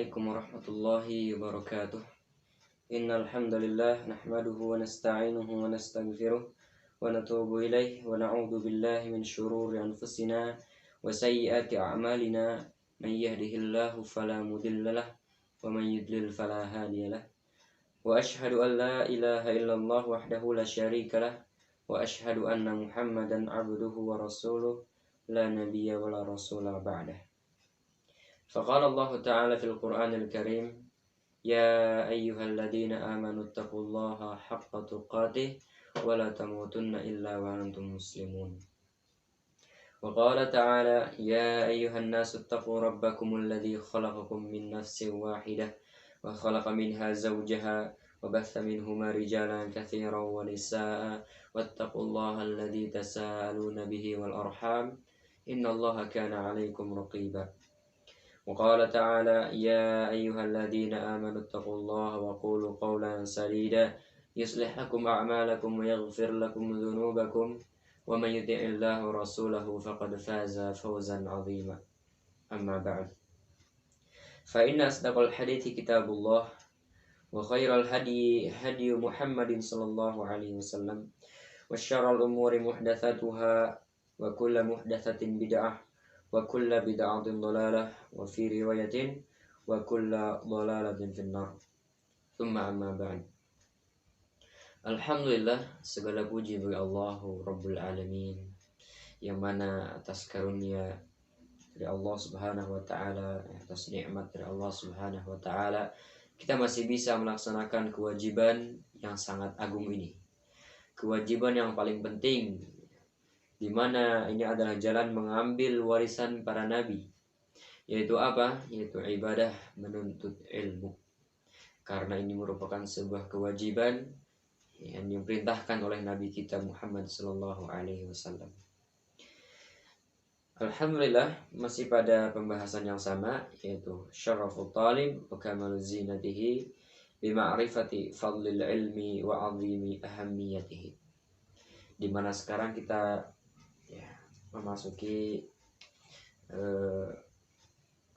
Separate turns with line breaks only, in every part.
Assalamualaikum warahmatullahi wabarakatuh. Innal hamdalillah nahmaduhu wa nasta'inuhu wa nastaghfiruh wa natubu ilaih wa na'udzu billahi min shururi anfusina wa sayyiati a'malina. Man yahdihillahu fala mudhillalah wa man yudlil fala hadiyalah. Wa ashhadu an la ilaha illallah wahdahu la syarikalah wa ashhadu anna Muhammadan 'abduhu wa rasuluh la nabiyya wa la rasula ba'dah. فقال الله تعالى في القرآن الكريم يا أيها الذين آمنوا اتقوا الله حق تقاته ولا تموتن إلا وأنتم مسلمون. وقال تعالى يا أيها الناس اتقوا ربكم الذي خلقكم من نفس واحدة وخلق منها زوجها وبث منهما رجالا كثيرا ونساء واتقوا الله الذي تساءلون به والأرحام إن الله كان عليكم رقيبا. وقال تعالى يا أيها الذين آمنوا اتقوا الله وقولوا قولا سديدا يصلح لكم أعمالكم ويغفر لكم ذنوبكم ومن يطع الله ورسوله فقد فاز فوزا عظيما. أما بعد فإن أصدق الحديث كتاب الله وخير الهدي هدي محمد صلى الله عليه وسلم وشر الأمور محدثاتها وكل محدثة بدعة wa kulla bid'atin dhalalah wa fi riwayatin wa kulla dhalalatin finnar. Tsumma amma ba'd. Alhamdulillah, segala puji bagi Allah Rabbul Alamin, yang mana atas karunia dari Allah Subhanahu wa taala, atas nikmat dari Allah Subhanahu wa taala, kita masih bisa melaksanakan kewajiban yang sangat agung ini. Kewajiban yang paling penting, di mana ini adalah jalan mengambil warisan para nabi, yaitu apa? Yaitu ibadah menuntut ilmu. Karena ini merupakan sebuah kewajiban yang diperintahkan oleh Nabi kita Muhammad sallallahu alaihi wasallam. Alhamdulillah, masih pada pembahasan yang sama, yaitu syarafut talib wa kamalu zinatihi bima'rifati fadlil ilmi wa 'azimi ahammiyatihi. Di mana sekarang kita memasuki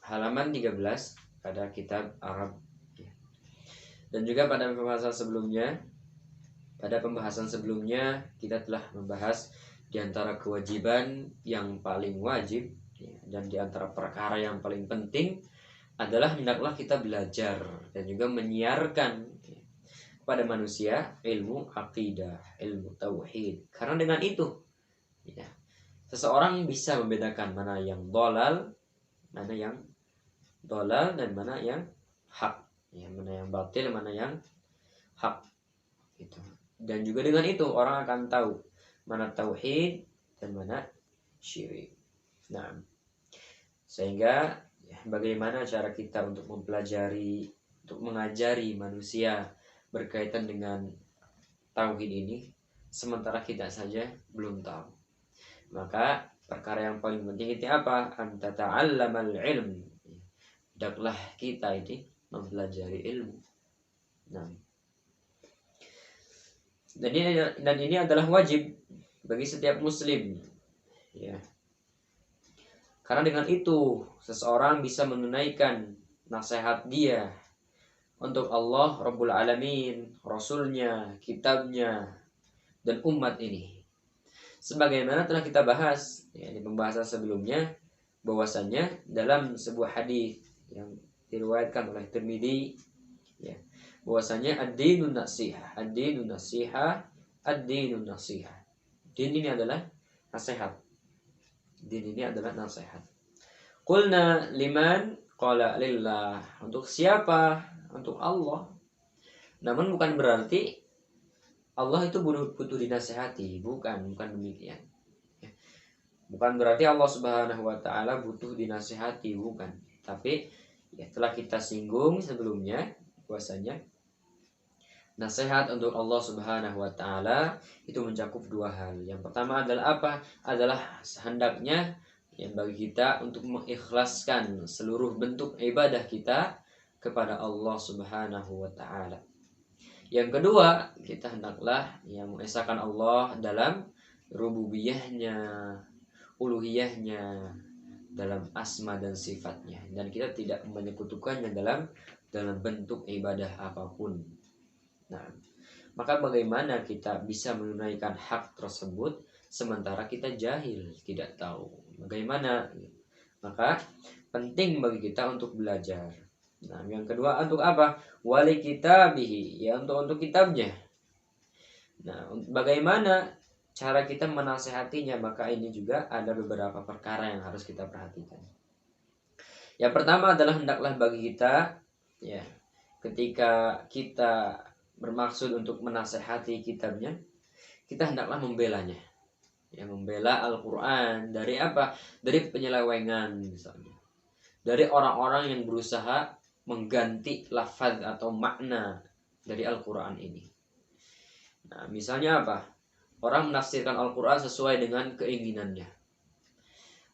halaman 13 pada kitab Arab. Dan juga pada pembahasan sebelumnya kita telah membahas di antara kewajiban yang paling wajib dan di antara perkara yang paling penting adalah hendaklah kita belajar dan juga menyiarkan kepada manusia ilmu akidah, ilmu tauhid. Karena dengan itu seseorang bisa membedakan mana yang dolal dan mana yang hak, mana yang batil, mana yang hak. Gitu. Dan juga dengan itu orang akan tahu mana tauhid dan mana syirik. Nah, sehingga bagaimana cara kita untuk mempelajari, untuk mengajari manusia berkaitan dengan tauhid ini, sementara kita saja belum tahu. Maka perkara yang paling penting itu apa? Anta ta'allamal ilm. Hendaklah kita ini mempelajari ilmu. Nah, dan ini adalah wajib bagi setiap muslim. Ya. Karena dengan itu seseorang bisa menunaikan nasihat dia untuk Allah Rabbul Alamin, Rasulnya, kitabnya, dan umat ini. Sebagaimana telah kita bahas di pembahasan sebelumnya, bahwasanya dalam sebuah hadis yang diriwayatkan oleh Tirmidzi, bahwasanya ad-dinun nasihah, ad-dinun nasihah, ad-dinun nasihah. Din ini adalah nasihat. Din ini adalah nasihat. Qulna liman? Qala lillah. Untuk siapa? Untuk Allah. Namun bukan berarti Allah itu butuh dinasihati, bukan demikian. Bukan berarti Allah Subhanahu wa taala butuh dinasihati, bukan. Tapi telah kita singgung sebelumnya bahwasanya nasihat untuk Allah Subhanahu wa taala itu mencakup dua hal. Yang pertama adalah apa? Adalah hendaknya bagi kita untuk mengikhlaskan seluruh bentuk ibadah kita kepada Allah Subhanahu wa taala. Yang kedua, kita hendaklah mengesahkan Allah dalam rububiyahnya, uluhiyahnya, dalam asma dan sifatnya, dan kita tidak menyekutukannya dalam bentuk ibadah apapun. Nah, maka bagaimana kita bisa menunaikan hak tersebut sementara kita jahil, tidak tahu bagaimana? Maka penting bagi kita untuk belajar. Nah, yang kedua untuk apa? Wali kitabihi, ya untuk kitabnya. Nah, bagaimana cara kita menasehatinya? Maka ini juga ada beberapa perkara yang harus kita perhatikan. Yang pertama adalah hendaklah bagi kita, ya, ketika kita bermaksud untuk menasehati kitabnya, kita hendaklah membelanya. Ya, membela Al-Quran dari apa? Dari penyelewengan misalnya. Dari orang-orang yang berusaha mengganti lafaz atau makna dari Al-Quran ini. Nah, misalnya apa? Orang menafsirkan Al-Quran sesuai dengan keinginannya.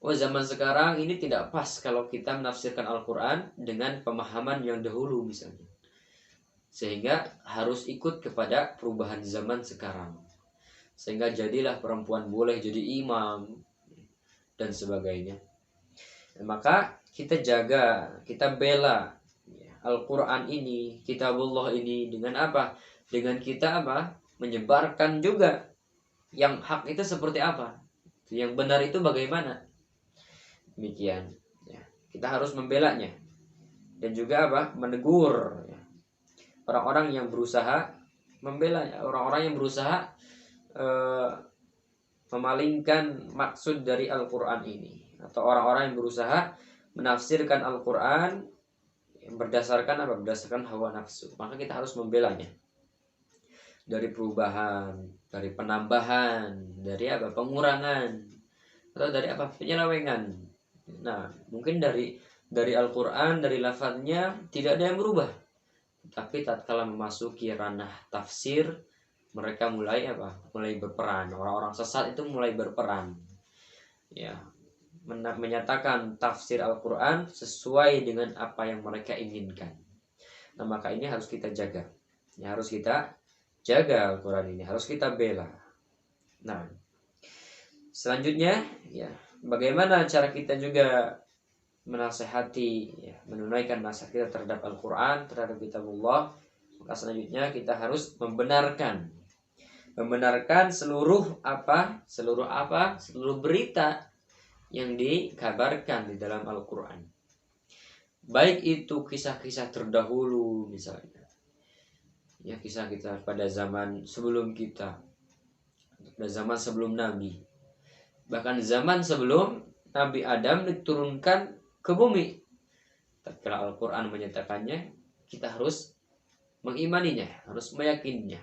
Oh, zaman sekarang ini tidak pas kalau kita menafsirkan Al-Quran dengan pemahaman yang dahulu misalnya. Sehingga harus ikut kepada perubahan zaman sekarang. Sehingga jadilah perempuan boleh jadi imam dan sebagainya. Dan maka kita jaga, kita bela Al-Quran ini, kitabullah ini dengan apa? Dengan kita apa? Menyebarkan juga yang hak itu seperti apa, yang benar itu bagaimana. Demikian ya. Kita harus membelanya dan juga apa? Menegur ya, orang-orang yang berusaha membela, orang-orang yang berusaha memalingkan maksud dari Al-Quran ini, atau orang-orang yang berusaha menafsirkan Al-Quran berdasarkan apa? Berdasarkan hawa nafsu. Maka kita harus membelanya dari perubahan, dari penambahan, dari apa? Pengurangan, atau dari apa? Penyelewengan. Nah, mungkin dari Al-Quran, dari lafadznya tidak ada yang berubah, tapi tatkala memasuki ranah tafsir, mereka mulai apa? Mulai berperan. Orang-orang sesat itu mulai berperan. Ya, menyatakan tafsir Al-Quran sesuai dengan apa yang mereka inginkan. Nah, maka ini harus kita jaga. Ya, harus kita jaga Al-Quran ini, harus kita bela. Nah, selanjutnya ya, bagaimana cara kita juga menasehati, ya, menunaikan nasihat kita terhadap Al-Quran, terhadap kitabullah. Maka selanjutnya kita harus membenarkan seluruh berita yang dikabarkan di dalam Al-Quran. Baik itu kisah-kisah terdahulu misalnya, ya, kisah-kisah pada zaman sebelum kita, pada zaman sebelum Nabi, bahkan zaman sebelum Nabi Adam diturunkan ke bumi. Tatkala Al-Quran menyatakannya, kita harus mengimaninya, harus meyakininya.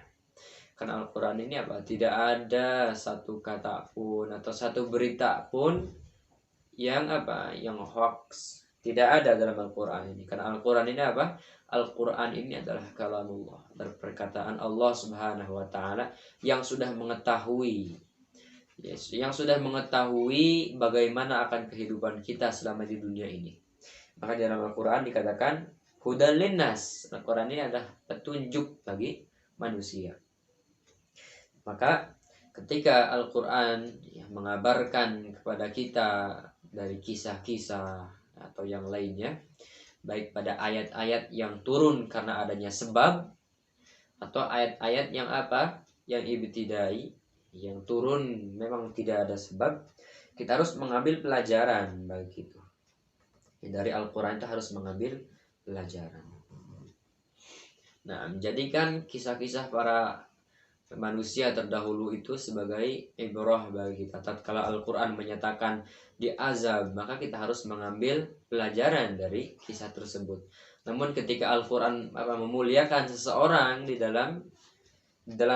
Karena Al-Quran ini apa? Tidak ada satu kata pun atau satu berita pun yang apa? Yang hoax. Tidak ada dalam Al-Quran ini. Karena Al-Quran ini apa? Al-Quran ini adalah kalamullah, perkataan Allah Subhanahu wa Ta'ala yang sudah mengetahui, yes, yang sudah mengetahui bagaimana akan kehidupan kita selama di dunia ini. Maka di dalam Al-Quran dikatakan hudal linnas. Al-Quran ini adalah petunjuk bagi manusia. Maka ketika Al-Quran mengabarkan kepada kita dari kisah-kisah atau yang lainnya, baik pada ayat-ayat yang turun karena adanya sebab, atau ayat-ayat yang apa? Yang ibtidai, yang turun memang tidak ada sebab, kita harus mengambil pelajaran bagi itu. Dari Al-Quran itu harus mengambil pelajaran. Nah, menjadikan kisah-kisah para manusia terdahulu itu sebagai ibrah bagi kita. Tatkala Al-Quran menyatakan diazab, maka kita harus mengambil pelajaran dari kisah tersebut. Namun ketika Al-Quran memuliakan seseorang di dalam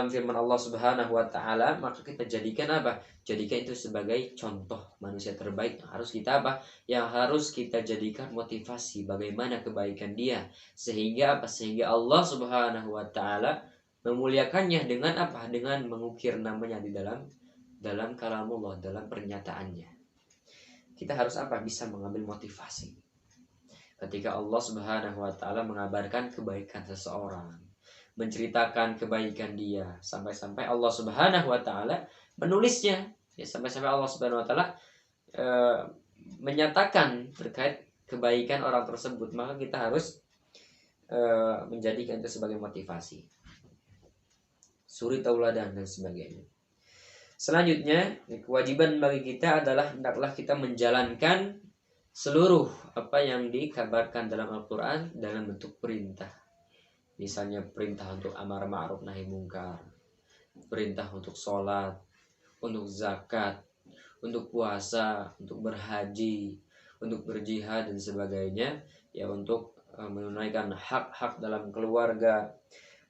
firman Allah Subhanahu wa Ta'ala, maka kita jadikan apa? Jadikan itu sebagai contoh manusia terbaik yang harus kita apa? Yang harus kita jadikan motivasi bagaimana kebaikan dia, sehingga apa? Sehingga Allah Subhanahu wa Ta'ala memuliakannya dengan apa? Dengan mengukir namanya di dalam kalamullah, dalam pernyataannya. Kita harus apa? Bisa mengambil motivasi ketika Allah Subhanahu wa Ta'ala mengabarkan kebaikan seseorang, menceritakan kebaikan dia, sampai-sampai Allah Subhanahu wa Ta'ala menulisnya, ya, sampai-sampai Allah Subhanahu wa Ta'ala menyatakan terkait kebaikan orang tersebut, maka kita harus menjadikan itu sebagai motivasi, suri tauladan dan sebagainya. Selanjutnya, kewajiban bagi kita adalah hendaklah kita menjalankan seluruh apa yang dikabarkan dalam Al-Quran dalam bentuk perintah. Misalnya perintah untuk amar ma'ruf nahi mungkar, perintah untuk sholat, untuk zakat, untuk puasa, untuk berhaji, untuk berjihad dan sebagainya, ya, untuk menunaikan hak-hak dalam keluarga,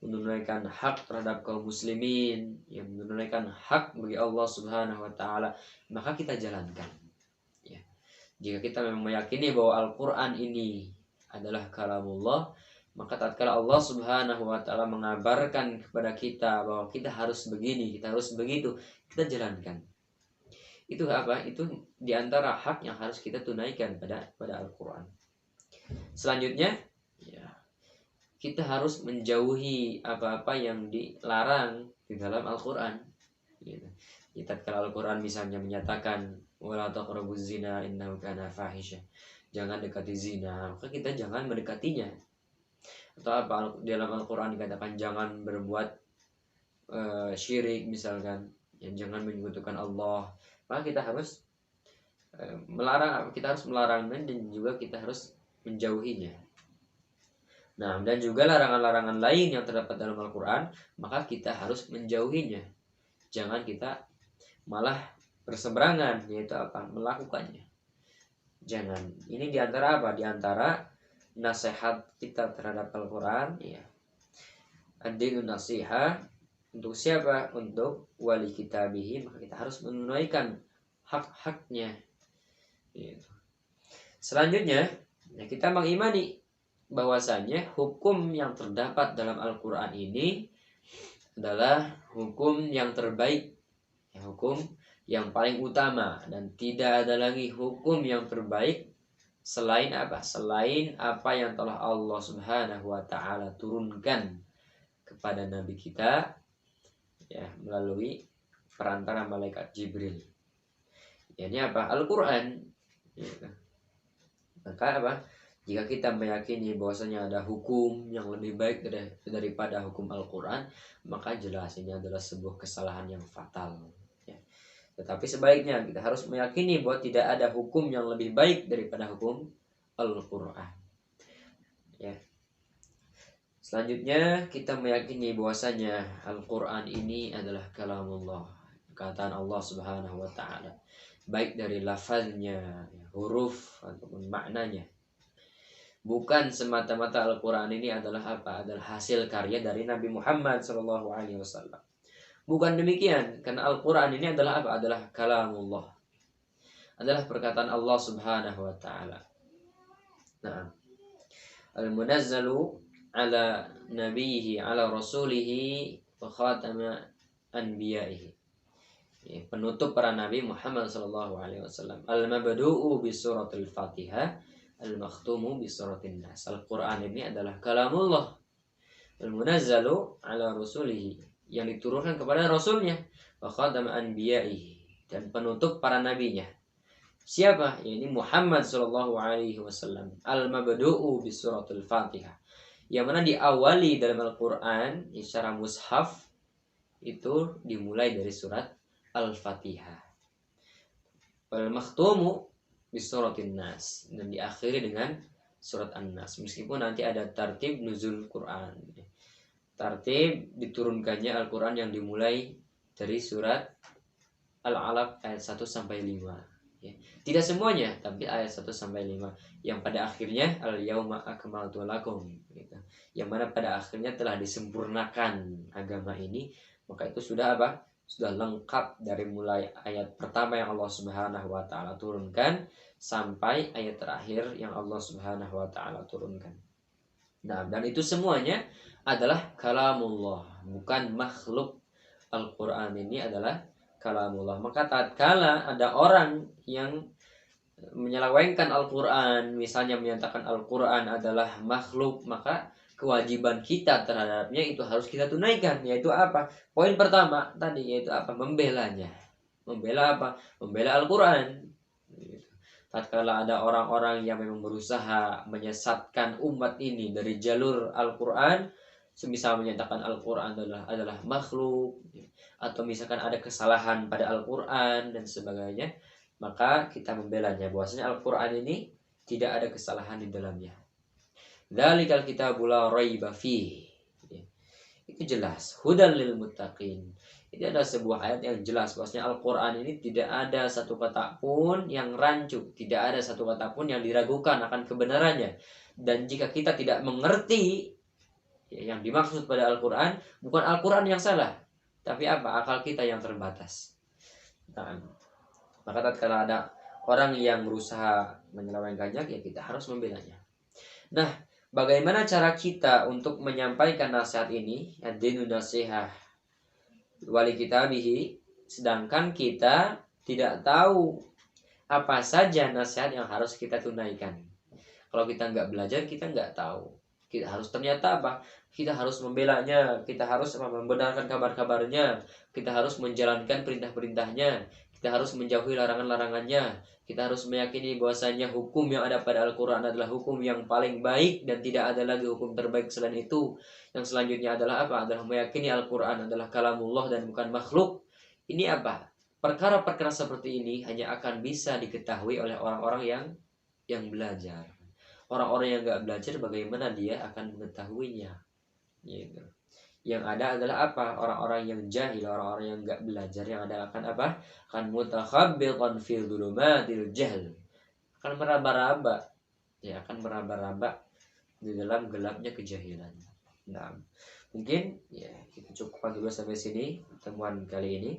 menunaikan hak terhadap kaum muslimin, yang menunaikan hak bagi Allah Subhanahu wa taala, maka kita jalankan. Ya. Jika kita memang meyakini bahwa Al-Qur'an ini adalah kalamullah, maka tatkala Allah Subhanahu wa taala mengabarkan kepada kita bahwa kita harus begini, kita harus begitu, kita jalankan. Itu apa? Itu diantara hak yang harus kita tunaikan pada Al-Qur'an. Selanjutnya, ya, kita harus menjauhi apa-apa yang dilarang di dalam Al-Quran. Gitu. Tatkala Al-Quran misalnya menyatakan wala taqrabuz zina innahu kana fahisha, jangan dekati zina, maka kita jangan mendekatinya. Atau apa dalam Al-Quran dikatakan jangan berbuat syirik misalkan, yang jangan menyekutukan Allah, maka kita harus melarangnya dan juga kita harus menjauhinya. Nah, dan juga larangan-larangan lain yang terdapat dalam Al-Quran, maka kita harus menjauhinya. Jangan kita malah berseberangan, yaitu apa? Melakukannya. Jangan. Ini diantara apa? Diantara nasihat kita terhadap Al-Quran, ya. Ad-dinu nasiha. Untuk siapa? Untuk wali kitabihi, maka kita harus menunaikan hak-haknya. Gitu. Selanjutnya, ya, kita mengimani bahwasanya hukum yang terdapat dalam Al-Quran ini adalah hukum yang terbaik, ya, hukum yang paling utama, dan tidak ada lagi hukum yang terbaik selain apa? Selain apa yang telah Allah Subhanahu wa taala turunkan kepada Nabi kita, ya, melalui perantara malaikat Jibril. Ya, ini apa? Al-Quran. Ya. Maka apa? Jika kita meyakini bahwasanya ada hukum yang lebih baik daripada hukum Al-Quran, maka jelas ini adalah sebuah kesalahan yang fatal. Ya. Tetapi sebaliknya kita harus meyakini bahwa tidak ada hukum yang lebih baik daripada hukum Al-Quran. Ya. Selanjutnya kita meyakini bahwasanya Al-Quran ini adalah kalamullah, perkataan Allah Subhanahu wa taala, baik dari lafaznya, huruf ataupun maknanya. Bukan semata-mata Al-Quran ini adalah apa? Adalah hasil karya dari Nabi Muhammad SAW. Bukan demikian, karena Al-Quran ini adalah apa? Adalah kalamullah, adalah perkataan Allah Subhanahu wa taala. Nah, al-munazzalu ala nabiyhi ala rasulihi wa khatama anbiya'ihi, ya, penutup para nabi Muhammad SAW. Al-mabdu'u bi suratil Fatihah, al-makhtumu bi suratin Nas. Al-Quran ini adalah kalamullah, al-munazzalu ala rasulihi, yang diturunkan kepada rasulnya, wa khatama anbiya'ihi, dan penutup para nabinya. Siapa? Ini Muhammad SAW. Al-mabdu'u bi suratil Fatihah, yang mana diawali dalam Al-Quran secara mushaf itu dimulai dari surat Al-Fatihah. Al-makhtumu bi suratin Nas, dan diakhiri dengan surat An-Nas. Meskipun nanti ada tartib nuzul Quran, tartib diturunkannya Al-Quran yang dimulai dari surat Al-Alaq ayat 1 sampai 5. Ya. Tidak semuanya, tapi ayat 1 sampai 5 yang pada akhirnya al-yauma akmaltu lakum, gitu. Yang mana pada akhirnya telah disempurnakan agama ini, maka itu sudah apa? Sudah lengkap dari mulai ayat pertama yang Allah Subhanahu wa taala turunkan sampai ayat terakhir yang Allah Subhanahu wa taala turunkan. Nah, dan itu semuanya adalah kalamullah, bukan makhluk. Al-Quran ini adalah kalamullah. Maka tatkala ada orang yang menyelewengkan Al-Quran, misalnya menyatakan Al-Quran adalah makhluk, maka kewajiban kita terhadapnya itu harus kita tunaikan, yaitu apa? Poin pertama tadi, yaitu apa? Membelanya. Membela apa? Membela Al-Quran. tatkala ada orang-orang yang memang berusaha menyesatkan umat ini dari jalur Al-Quran, semisal menyatakan Al-Quran adalah makhluk, atau misalkan ada kesalahan pada Al-Quran dan sebagainya, maka kita membelanya bahwasanya Al-Quran ini tidak ada kesalahan di dalamnya. Dzalikal kitabul la raiba fihi. Itu jelas, hudal lil muttaqin. Ini adalah sebuah ayat yang jelas bahwasanya Al-Quran ini tidak ada satu kata pun yang rancu, tidak ada satu kata pun yang diragukan akan kebenarannya. Dan jika kita tidak mengerti yang dimaksud pada Al-Quran, bukan Al-Quran yang salah, tapi apa? Akal kita yang terbatas. Nah, maka tatkala ada orang yang berusaha menyelewengkannya, ya kita harus membelanya. Nah, bagaimana cara kita untuk menyampaikan nasihat ini? Ad-dinu nasihah wali kitabihi, sedangkan kita tidak tahu apa saja nasihat yang harus kita tunaikan. Kalau kita nggak belajar, kita nggak tahu. Kita harus ternyata apa? Kita harus membelanya, kita harus membenarkan kabar-kabarnya, kita harus menjalankan perintah-perintahnya, kita harus menjauhi larangan-larangannya, kita harus meyakini bahwasanya hukum yang ada pada Al-Quran adalah hukum yang paling baik dan tidak ada lagi hukum terbaik selain itu. Yang selanjutnya adalah apa? Adalah meyakini Al-Quran adalah kalamullah dan bukan makhluk. Ini apa? Perkara-perkara seperti ini hanya akan bisa diketahui oleh orang-orang yang belajar. Orang-orang yang nggak belajar, bagaimana dia akan mengetahuinya? Gitu. Yang ada adalah apa? Orang-orang yang jahil, orang-orang yang nggak belajar, yang ada akan apa? Akan mutakhabbitan fi dhulumatil jahl. Akan meraba-raba, ya akan meraba-raba di dalam gelapnya kejahilan. Nah, mungkin ya kita cukupkan dulu sampai sini pertemuan kali ini.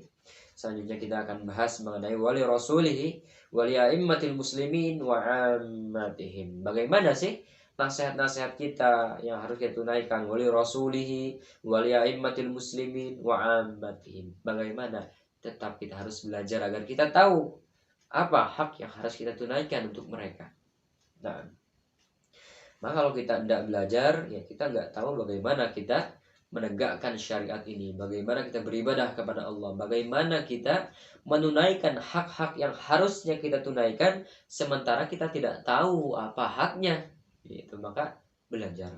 Selanjutnya kita akan bahas mengenai wali rasulihi, wali a'immatil muslimin wa ammatihim. Bagaimana sih nasihat-nasihat kita yang harus kita tunaikan wali rasulihi, wali a'immatil muslimin wa ammatihim. Bagaimana? Tetap kita harus belajar agar kita tahu apa hak yang harus kita tunaikan untuk mereka. Nah, maka kalau kita tidak belajar, ya kita nggak tahu bagaimana kita menegakkan syariat ini, bagaimana kita beribadah kepada Allah, bagaimana kita menunaikan hak-hak yang harusnya kita tunaikan, sementara kita tidak tahu apa haknya. Itu maka belajar.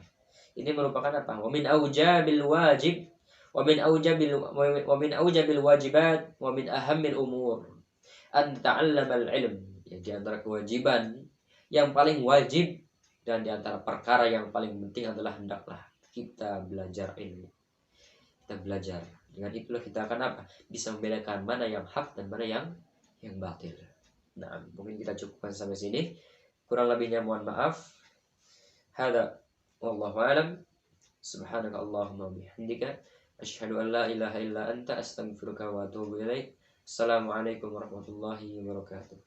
Ini merupakan apa? Wa min aujabil wajib, wa min aujabil wajibat, wa min ahammil umur an ta'allamal ilm. Ya, di antara kewajiban yang paling wajib dan di antara perkara yang paling penting adalah hendaklah kita belajar ilmu. Kita belajar. Dengan itulah kita akan apa? Bisa membedakan mana yang hak dan mana yang batil. Nah, mungkin kita cukupkan sampai sini. Kurang lebihnya mohon maaf. Hada wallahu alam. Subhanaka Allahumma bihamdika asyhadu an la ilaha illa anta astaghfiruka wa atubu ilaik. Assalamualaikum warahmatullahi wabarakatuh.